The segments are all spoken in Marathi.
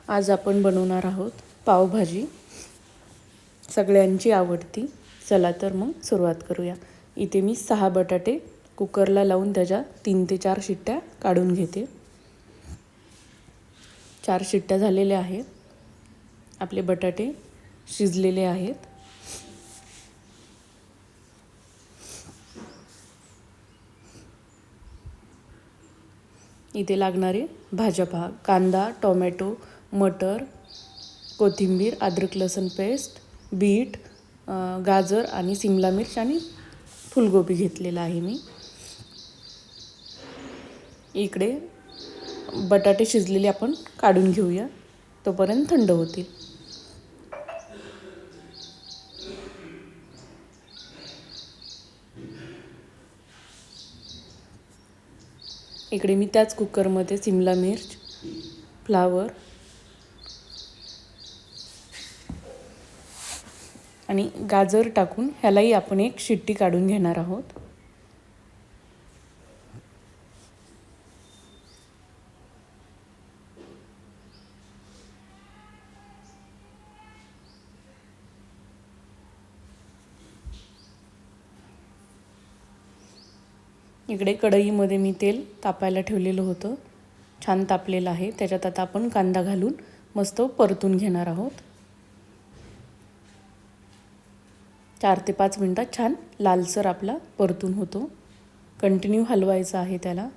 आज आपण बनवणार आहोत पावभाजी, सगळ्यांची आवडती. चला तर मग सुरुवात करूया. इथे मी 6 बटाटे कुकरला लावून त्याच्या 3 ते 4 शिट्ट्या काढून घेते. 4 शिट्ट्या झालेल्या आहेत. आपले बटाटे शिजलेले आहेत. इथे लागणारे भाज्या पहा: कांदा, टोमॅटो, मटर, कोथिंबीर, अद्रक लसूण पेस्ट, बीट, गाजर आणि सिमला मिर्च आणि फुलगोबी घेतलेला आहे मी. इकडे बटाटे शिजलेले आपण काढून घेऊया, तोपर्यंत थंड होतील. इकडे मी त्याच कुकरमध्ये सिमला मिर्च, फ्लावर आणि गाजर टाकून ह्यालाही आपण एक शिट्टी काढून घेणार आहोत. इकडे कढईमध्ये मी तेल तापायला ठेवलेलं होतं. छान तापलेलं आहे. त्याच्यात आता आपण कांदा घालून मस्त परतून घेणार आहोत. 4 ते 5 मिनिटात छान लालसर आपला परतून होतो. कंटिन्यू हलवायचं आहे त्याला.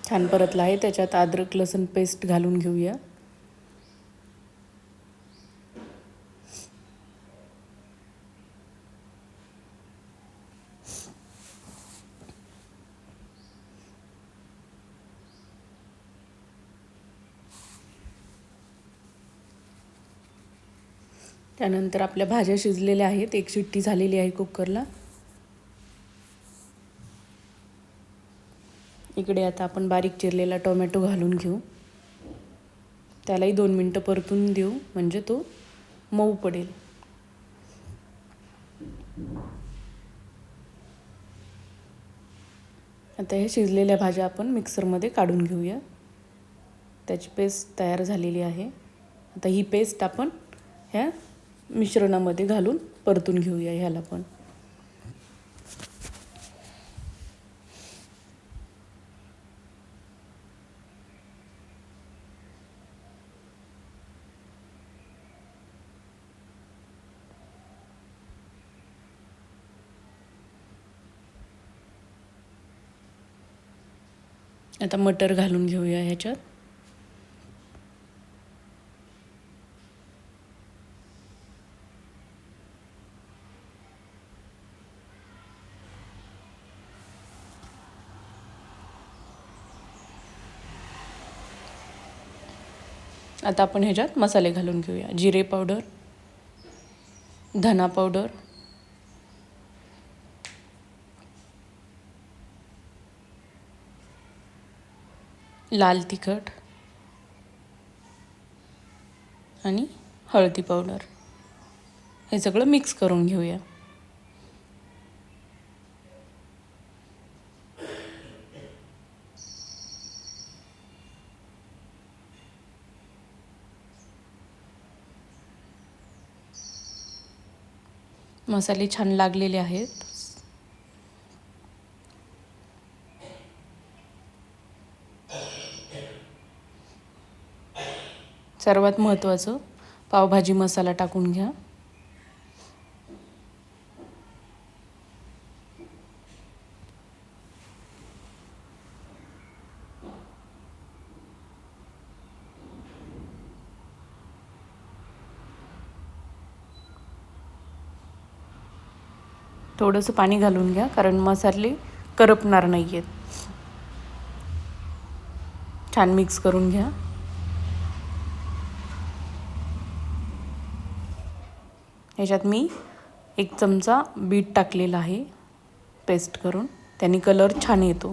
छान परतला आहे. त्याच्यात अद्रक लसूण पेस्ट घालून घेऊया. त्यानंतर आपल्या भाज्या शिजलेल्या आहेत. एक शिट्टी झालेली आहे कुकरला. इकडे आता आपण बारीक चिरलेला टोमॅटो घालून घेऊ. त्यालाही 2 मिनिटं परतून देऊ, म्हणजे तो मऊ पडेल. आता हे शिजलेल्या भाज्या आपण मिक्सरमध्ये काढून घेऊया. त्याची पेस्ट तयार झालेली आहे. आता ही पेस्ट आपण ह्या मिश्रणामध्ये घालून परतून घेऊया ह्याला पण. आता मटर घालून घेऊया ह्याच्यात. आता आपण ह्याच्यात मसाले घालून घेऊया. जिरे पावडर, धना पावडर, लाल तिखट आणि हळदी पावडर. हे सगळं मिक्स करून घेऊया. मसाले छान लागलेले आहेत. सर्वात महत्त्वाचं, पावभाजी मसाला टाकून घ्या. थोडंसं पाणी घालून घ्या, कारण मसाले करपणार नाही आहेत. छान मिक्स करून घ्या. ह्याच्यात मी 1 चमचा बीट टाकलेला आहे पेस्ट करून. त्याने कलर छान येतो.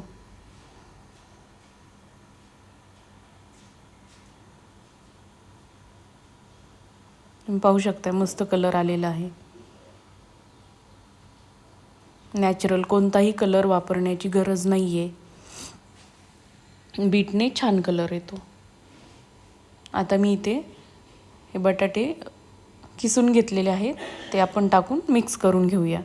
तुम्ही पाहू शकता, मस्त कलर आलेला आहे. नॅचरल कोणताही कलर वापरण्याची गरज नाही आहे. बीटने छान कलर येतो. आता मी इथे हे बटाटे किसून घेतलेले आहेत, ते आपण टाकून मिक्स करून घेऊया.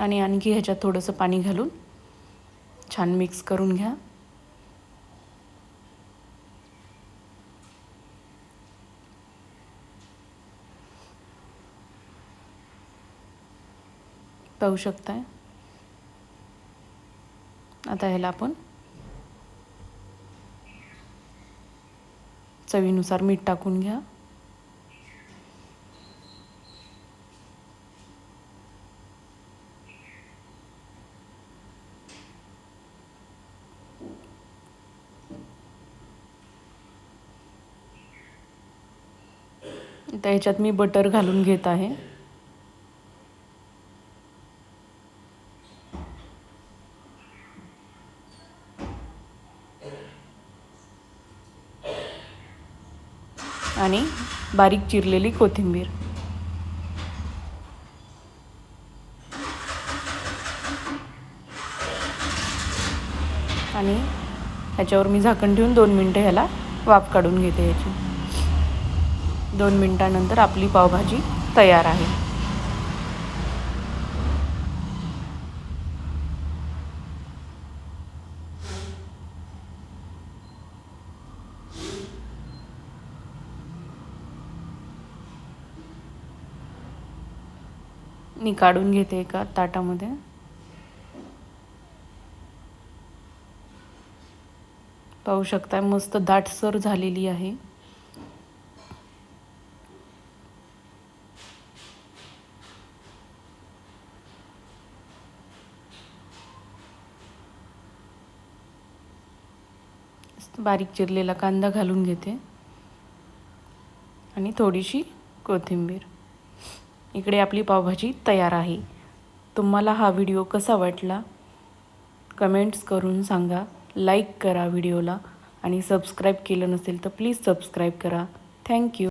आणि आणखी ह्याच्यात थोडंसं पाणी घालून छान मिक्स करून घ्या. पाहू शकताय. आता ह्याला आपण चवीनुसार मीठ टाकून घ्या. आता ह्याच्यात मी बटर घालून घेत आहे. आणि बारीक चिरलेली कोथिंबीर. आणि ह्याच्यावर मी झाकण ठेवून 2 मिनटं ह्याला वाफ काढून घेते याची. 2 मिनटानंतर आपली पावभाजी तयार आहे. मी काढून घेते एका ताटामध्ये. पाहू शकता मस्त दाटसर झालेली आहे. बारीक चिरलेला कांदा घालून घेते आणि थोडीशी कोथिंबीर. इकडे आपली पावभाजी तयार आहे. तुम्हाला हा व्हिडिओ कसा वाटला कमेंट्स करून सांगा. लाईक करा व्हिडिओला आणि सबस्क्राईब केलं नसेल तर प्लीज सबस्क्राईब करा. थँक्यू.